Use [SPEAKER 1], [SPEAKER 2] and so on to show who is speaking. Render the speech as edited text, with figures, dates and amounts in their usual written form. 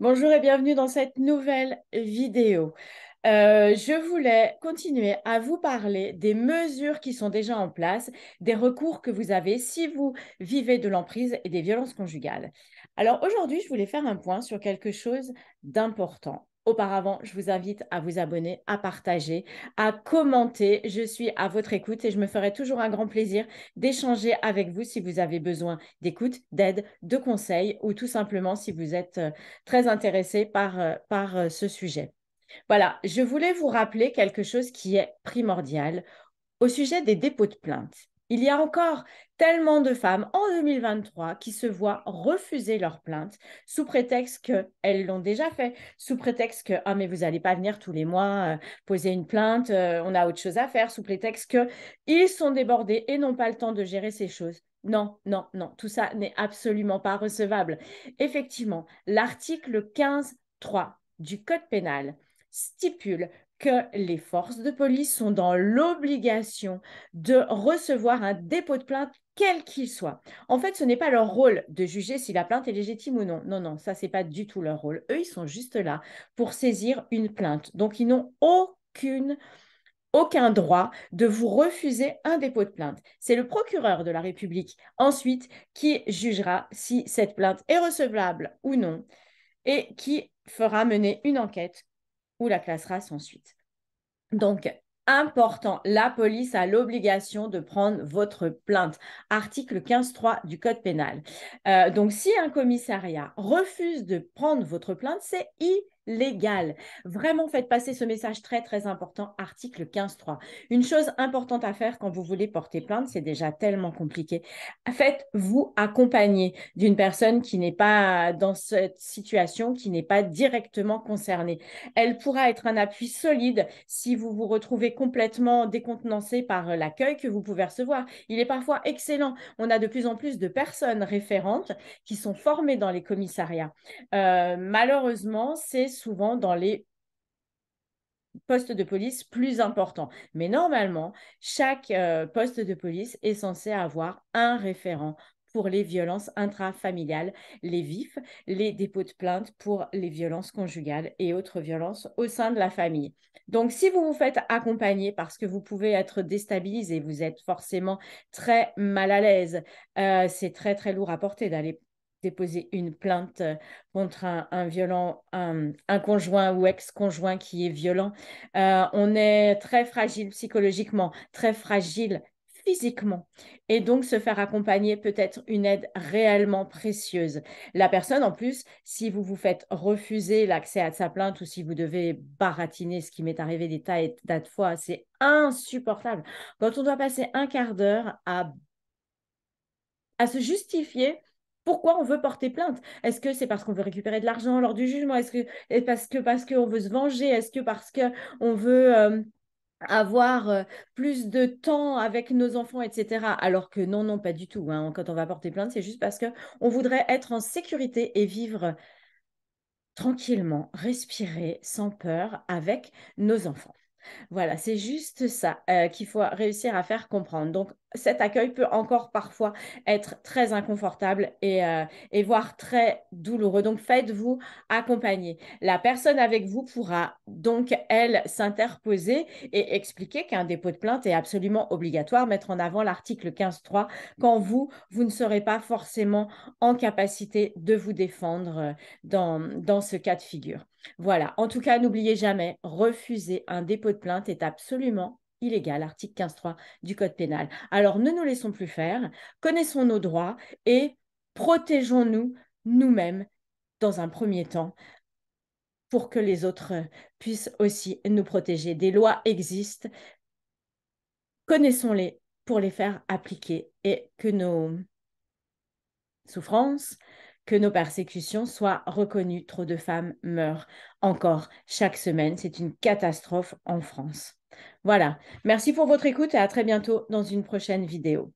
[SPEAKER 1] Bonjour et bienvenue dans cette nouvelle vidéo. Je voulais continuer à vous parler des mesures qui sont déjà en place, des recours que vous avez si vous vivez de l'emprise et des violences conjugales. Alors aujourd'hui, je voulais faire un point sur quelque chose d'important. Auparavant, je vous invite à vous abonner, à partager, à commenter. Je suis à votre écoute et je me ferai toujours un grand plaisir d'échanger avec vous si vous avez besoin d'écoute, d'aide, de conseils ou tout simplement si vous êtes très intéressé par ce sujet. Voilà, je voulais vous rappeler quelque chose qui est primordial au sujet des dépôts de plainte. Il y a encore tellement de femmes en 2023 qui se voient refuser leur plainte sous prétexte qu'elles l'ont déjà fait, sous prétexte que ah mais vous n'allez pas venir tous les mois poser une plainte, on a autre chose à faire, sous prétexte qu'ils sont débordés et n'ont pas le temps de gérer ces choses. Non, non, non, tout ça n'est absolument pas recevable. Effectivement, l'article 15.3 du Code pénal stipule que les forces de police sont dans l'obligation de recevoir un dépôt de plainte, quel qu'il soit. En fait, ce n'est pas leur rôle de juger si la plainte est légitime ou non. Non, non, ça, c'est pas du tout leur rôle. Eux, ils sont juste là pour saisir une plainte. Donc, ils n'ont aucun droit de vous refuser un dépôt de plainte. C'est le procureur de la République ensuite qui jugera si cette plainte est recevable ou non et qui fera mener une enquête ou la classera sans suite. Donc, important, la police a l'obligation de prendre votre plainte. Article 15.3 du Code pénal. Donc, si un commissariat refuse de prendre votre plainte, c'est illégal. Vraiment, faites passer ce message très, très important. Article 15.3. Une chose importante à faire quand vous voulez porter plainte, c'est déjà tellement compliqué. Faites-vous accompagner d'une personne qui n'est pas dans cette situation, qui n'est pas directement concernée. Elle pourra être un appui solide si vous vous retrouvez complètement décontenancé par l'accueil que vous pouvez recevoir. Il est parfois excellent. On a de plus en plus de personnes référentes qui sont formées dans les commissariats. Malheureusement, c'est souvent dans les postes de police plus importants. Mais normalement, chaque poste de police est censé avoir un référent pour les violences intrafamiliales, les VIF, les dépôts de plainte pour les violences conjugales et autres violences au sein de la famille. Donc, si vous vous faites accompagner parce que vous pouvez être déstabilisé, vous êtes forcément très mal à l'aise, c'est très, très lourd à porter d'aller déposer une plainte contre un conjoint ou ex-conjoint qui est violent. On est très fragile psychologiquement, très fragile physiquement. Et donc, se faire accompagner peut être une aide réellement précieuse. La personne, en plus, si vous vous faites refuser l'accès à sa plainte ou si vous devez baratiner, ce qui m'est arrivé des tas et tas de fois, c'est insupportable. Quand on doit passer un quart d'heure à se justifier pourquoi on veut porter plainte. Est-ce que c'est parce qu'on veut récupérer de l'argent lors du jugement? Est-ce que parce qu'on veut se venger? Est-ce que parce qu'on veut avoir plus de temps avec nos enfants, etc. Alors que non, non, pas du tout, hein. Quand on va porter plainte, c'est juste parce qu'on voudrait être en sécurité et vivre tranquillement, respirer sans peur avec nos enfants. Voilà, c'est juste ça qu'il faut réussir à faire comprendre. Donc, cet accueil peut encore parfois être très inconfortable et voire très douloureux. Donc, faites-vous accompagner. La personne avec vous pourra donc, elle, s'interposer et expliquer qu'un dépôt de plainte est absolument obligatoire, mettre en avant l'article 15.3 quand vous ne serez pas forcément en capacité de vous défendre dans ce cas de figure. Voilà. En tout cas, n'oubliez jamais, refuser un dépôt de plainte est absolument illégal, article 15.3 du Code pénal. Alors, ne nous laissons plus faire, connaissons nos droits et protégeons-nous nous-mêmes dans un premier temps pour que les autres puissent aussi nous protéger. Des lois existent, connaissons-les pour les faire appliquer et que nos souffrances, que nos persécutions soient reconnues. Trop de femmes meurent encore chaque semaine. C'est une catastrophe en France. Voilà. Merci pour votre écoute et à très bientôt dans une prochaine vidéo.